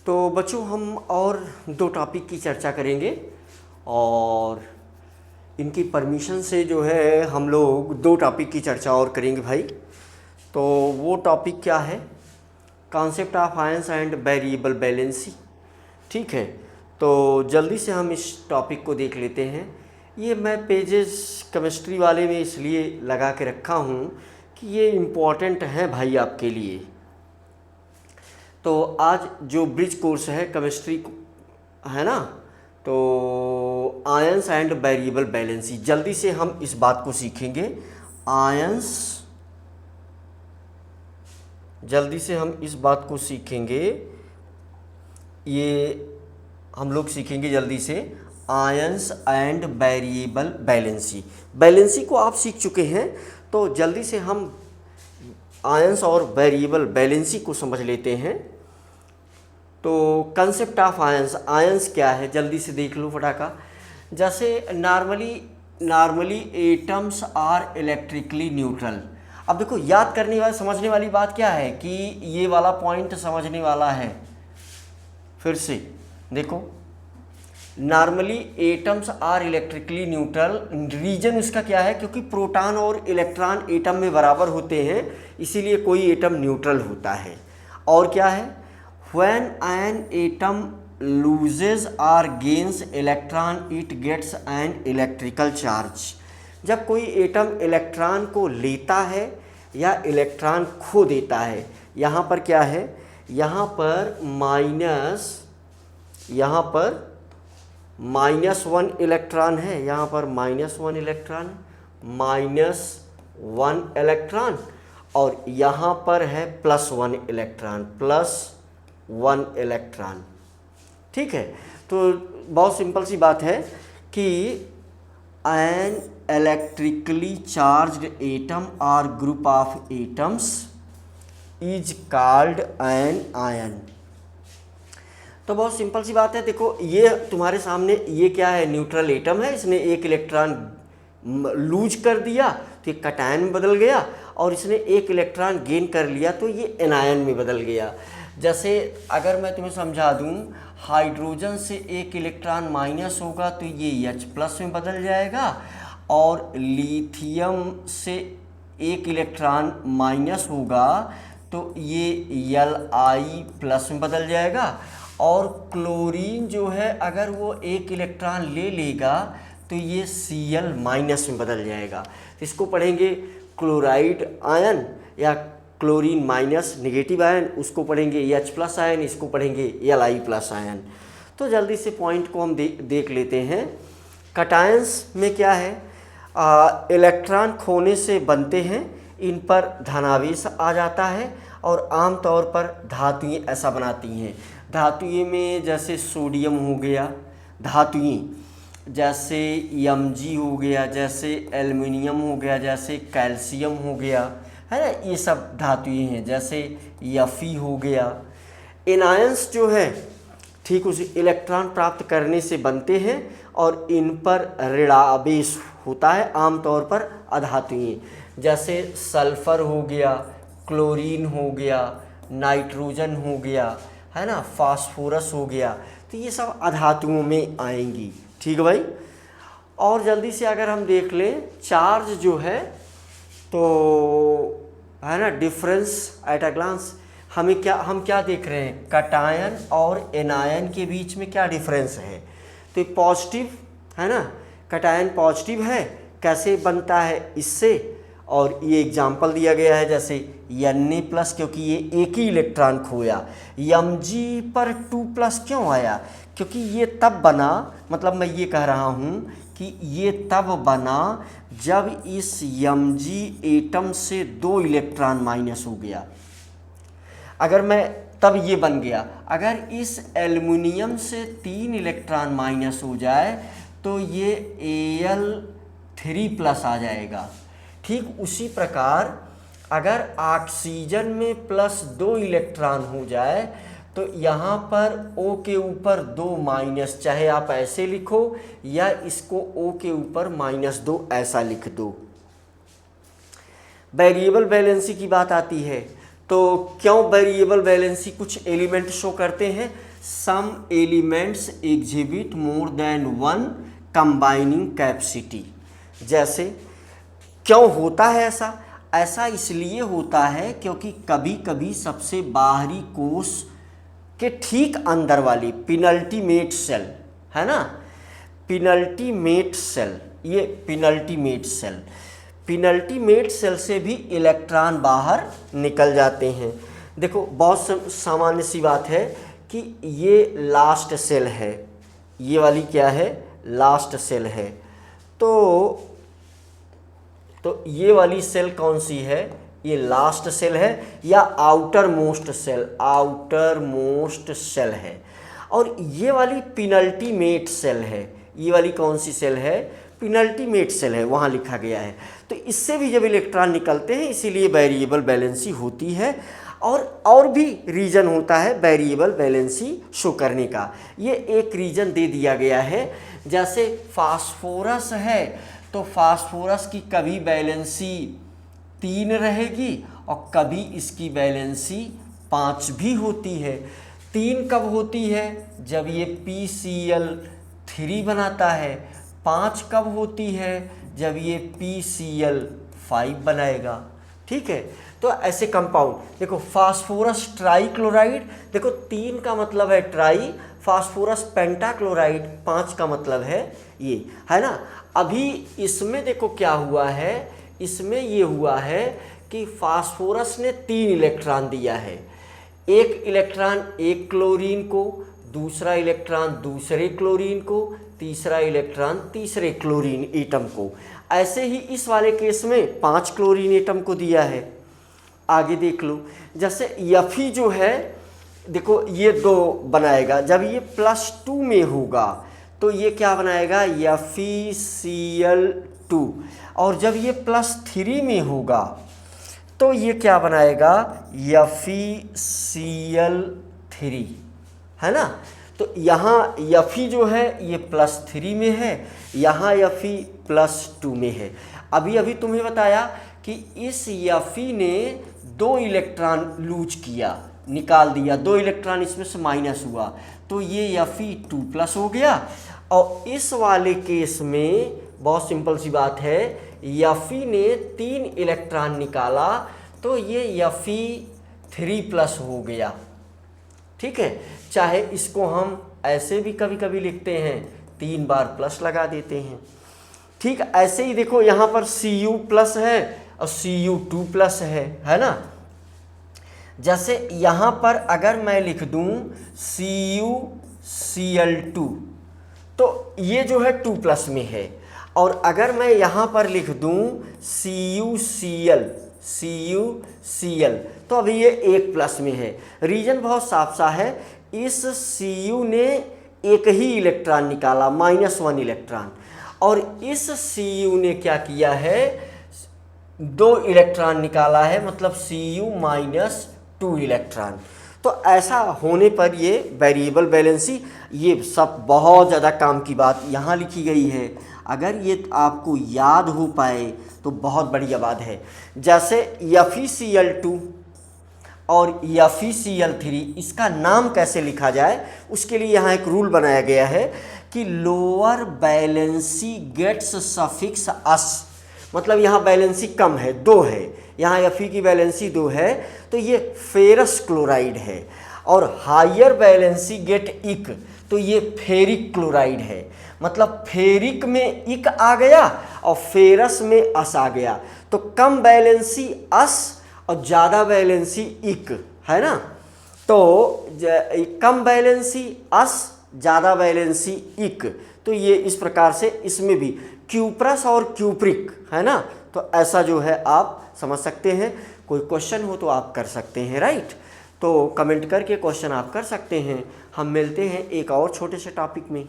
तो बच्चों हम और दो टॉपिक की चर्चा करेंगे और इनकी परमिशन से जो है हम लोग दो टॉपिक की चर्चा और करेंगे भाई। तो वो टॉपिक क्या है? Concept of ions and variable valency. ठीक है, तो जल्दी से हम इस टॉपिक को देख लेते हैं। ये मैं पेजेस केमिस्ट्री वाले में इसलिए लगा के रखा हूँ कि ये इम्पोर्टेंट है भाई आपके लिए। तो आज जो ब्रिज कोर्स है केमिस्ट्री है ना, तो आयंस एंड वेरिएबल बैलेंसी, जल्दी से हम इस बात को सीखेंगे। आयंस, जल्दी से हम इस बात को सीखेंगे, ये हम लोग सीखेंगे जल्दी से ions and variable valency. Valency को आप सीख चुके हैं, तो जल्दी से हम आयंस और वेरिएबल बैलेंसी को समझ लेते हैं। तो कंसेप्ट ऑफ आयंस, आयंस क्या है जल्दी से देख लो फटाका। जैसे normally atoms are electrically neutral. अब देखो, याद करने वाली समझने वाली बात क्या है कि ये वाला पॉइंट समझने वाला है। फिर से देखो, normally atoms are electrically neutral. Reason उसका क्या है? क्योंकि प्रोटॉन और इलेक्ट्रॉन एटम में बराबर होते हैं, इसीलिए कोई एटम न्यूट्रल होता है। और क्या है? When an atom loses or gains electron, it gets an electrical charge. जब कोई एटम इलेक्ट्रॉन को लेता है या इलेक्ट्रॉन खो देता है, यहाँ पर क्या है? यहाँ पर -1 इलेक्ट्रॉन है, यहाँ पर -1 इलेक्ट्रॉन, -1 इलेक्ट्रॉन, और यहाँ पर है +1 इलेक्ट्रॉन, +1 इलेक्ट्रॉन। ठीक है, तो बहुत सिंपल सी बात है कि एन इलेक्ट्रिकली चार्ज्ड एटम और group of atoms is called an ion. तो बहुत सिंपल सी बात है। देखो, ये तुम्हारे सामने ये क्या है? न्यूट्रल एटम है, इसने एक इलेक्ट्रॉन लूज कर दिया तो ये कटायन में बदल गया, और इसने एक इलेक्ट्रॉन गेन कर लिया तो ये एनायन में बदल गया। जैसे अगर मैं तुम्हें समझा दूं, हाइड्रोजन से एक इलेक्ट्रॉन माइनस होगा तो ये H+ में बदल जाएगा, और लिथियम से एक इलेक्ट्रॉन माइनस होगा तो ये Li+ में बदल जाएगा, और क्लोरीन जो है अगर वो एक इलेक्ट्रॉन ले लेगा तो ये Cl- में बदल जाएगा। इसको पढ़ेंगे क्लोराइड आयन या क्लोरीन माइनस नेगेटिव आयन, उसको पढ़ेंगे H+ आयन, इसको पढ़ेंगे Li+ आयन। तो जल्दी से पॉइंट को हम देख लेते हैं। कटायंस में क्या है? इलेक्ट्रॉन खोने से बनते हैं, इन पर धनावेश आ जाता है, और आमतौर पर धातुएं ऐसा बनाती हैं। धातुएं में जैसे सोडियम हो गया, धातुएं जैसे Mg हो गया, जैसे एल्युमिनियम हो गया, जैसे कैल्शियम हो गया, है ना, ये सब धातुएं हैं, जैसे Fe हो गया। एनायंस जो है, ठीक उसी इलेक्ट्रॉन प्राप्त करने से बनते हैं, और इन पर ऋणावेश होता है, आमतौर पर अधातुएं, जैसे सल्फर हो गया, क्लोरीन हो गया, नाइट्रोजन हो गया, है ना, फास्फोरस हो गया। तो ये सब अधातुओं में आएंगी। ठीक है भाई। और जल्दी से अगर हम देख लें चार्ज जो है, तो है ना, डिफरेंस एट अ ग्लांस, हम क्या देख रहे हैं? कटायन और एनायन के बीच में क्या डिफरेंस है? तो पॉजिटिव है ना, कटायन पॉजिटिव है, कैसे बनता है? इससे, और ये एग्जाम्पल दिया गया है जैसे Na+, क्योंकि ये एक ही इलेक्ट्रॉन खोया। Mg पर 2+ क्यों आया? क्योंकि ये तब बना, मतलब मैं ये कह रहा हूँ कि ये तब बना जब इस Mg एटम से 2 इलेक्ट्रॉन माइनस हो गया। अगर मैं तब ये बन गया, अगर इस एल्युमिनियम से 3 इलेक्ट्रॉन माइनस हो जाए तो ये Al3+ आ जाएगा। ठीक उसी प्रकार अगर ऑक्सीजन में +2 इलेक्ट्रॉन हो जाए तो यहाँ पर O के ऊपर 2-, चाहे आप ऐसे लिखो या इसको O के ऊपर -2 ऐसा लिख दो। वेरिएबल बैलेंसी की बात आती है, तो क्यों वेरिएबल बैलेंसी कुछ एलिमेंट शो करते हैं? Some elements exhibit more than one combining capacity. जैसे क्यों होता है ऐसा? ऐसा इसलिए होता है क्योंकि कभी कभी सबसे बाहरी कोश के ठीक अंदर वाली पिनल्टीमेट सेल है ना, पिनल्टीमेट सेल, ये पिनल्टीमेट सेल से भी इलेक्ट्रॉन बाहर निकल जाते हैं। देखो बहुत सामान्य सी बात है कि ये लास्ट सेल है, ये वाली क्या है? लास्ट सेल है। तो ये वाली सेल कौन सी है? ये लास्ट सेल है या आउटर मोस्ट सेल है। और ये वाली पिनल्टीमेट सेल है, ये वाली कौन सी सेल है? पिनल्टीमेट सेल है, वहाँ लिखा गया है। तो इससे भी जब इलेक्ट्रॉन निकलते हैं इसीलिए वेरिएबल वैलेंसी होती है। और भी रीजन होता है वेरिएबल वैलेंसी शो करने का। ये एक रीजन दे दिया गया है, जैसे फास्फोरस है तो फास्फोरस की कभी वैलेंसी 3 रहेगी और कभी इसकी वैलेंसी 5 भी होती है। 3 कब होती है? जब ये PCl3 बनाता है। 5 कब होती है? जब ये PCl5 बनाएगा। ठीक है, तो ऐसे कंपाउंड देखो, फास्फोरस ट्राइक्लोराइड, देखो 3 का मतलब है ट्राई, फास्फोरस पेंटाक्लोराइड 5 का मतलब है ये, है ना। अभी इसमें देखो क्या हुआ है, इसमें ये हुआ है कि फास्फोरस ने 3 इलेक्ट्रॉन दिया है। एक इलेक्ट्रॉन एक क्लोरीन को, दूसरा इलेक्ट्रॉन दूसरे क्लोरीन को, तीसरा इलेक्ट्रॉन तीसरे क्लोरीन एटम को। ऐसे ही इस वाले केस में 5 क्लोरीन एटम को दिया है। आगे देख लो, जैसे Fe जो है, देखो ये 2 बनाएगा। जब ये +2 में होगा तो ये क्या बनाएगा? FeCl2। और जब ये +3 में होगा तो ये क्या बनाएगा? FeCl3, है ना। तो यहाँ Fe जो है ये +3 में है, यहाँ Fe +2 में है। अभी तुम्हें बताया कि इस Fe ने 2 इलेक्ट्रॉन लूज किया, निकाल दिया, 2 इलेक्ट्रॉन इसमें से माइनस हुआ, तो ये Fe2+ हो गया। और इस वाले केस में बहुत सिंपल सी बात है, Fe ने 3 इलेक्ट्रॉन निकाला तो ये Fe3+ हो गया। ठीक है, चाहे इसको हम ऐसे भी कभी कभी लिखते हैं, 3 बार प्लस लगा देते हैं। ठीक, ऐसे ही देखो यहाँ पर Cu+ है और Cu2+ है ना। जैसे यहाँ पर अगर मैं लिख दूँ CuCl2 तो ये जो है 2+ में है, और अगर मैं यहाँ पर लिख दूँ CuCl तो अभी ये 1+ में है। रीजन बहुत साफ सा है, इस Cu ने एक ही इलेक्ट्रॉन निकाला, -1 इलेक्ट्रॉन, और इस Cu ने क्या किया है? 2 इलेक्ट्रॉन निकाला है, मतलब Cu-2 इलेक्ट्रॉन। तो ऐसा होने पर ये वेरिएबल वैलेंसी, ये सब बहुत ज़्यादा काम की बात यहाँ लिखी गई है। अगर ये आपको याद हो पाए तो बहुत बढ़िया बात है। जैसे FeCl2 और FeCl3, इसका नाम कैसे लिखा जाए उसके लिए यहाँ एक रूल बनाया गया है कि लोअर वैलेंसी गेट्स सफिक्स अस, मतलब यहाँ वैलेंसी कम है, 2 है, यहाँ Fe की वैलेंसी 2 है तो ये फेरस क्लोराइड है। और हायर वैलेंसी गेट इक, तो ये फेरिक क्लोराइड है, मतलब फेरिक में इक आ गया और फेरस में अस आ गया। तो कम वैलेंसी अस और ज़्यादा वैलेंसी इक, है ना। तो कम वैलेंसी अस, ज़्यादा वैलेंसी इक, तो ये इस प्रकार से इसमें भी क्यूप्रस और क्यूप्रिक, है ना। तो ऐसा जो है आप समझ सकते हैं। कोई क्वेश्चन हो तो आप कर सकते हैं, राइट। तो कमेंट करके क्वेश्चन आप कर सकते हैं। हम मिलते हैं एक और छोटे से टॉपिक में।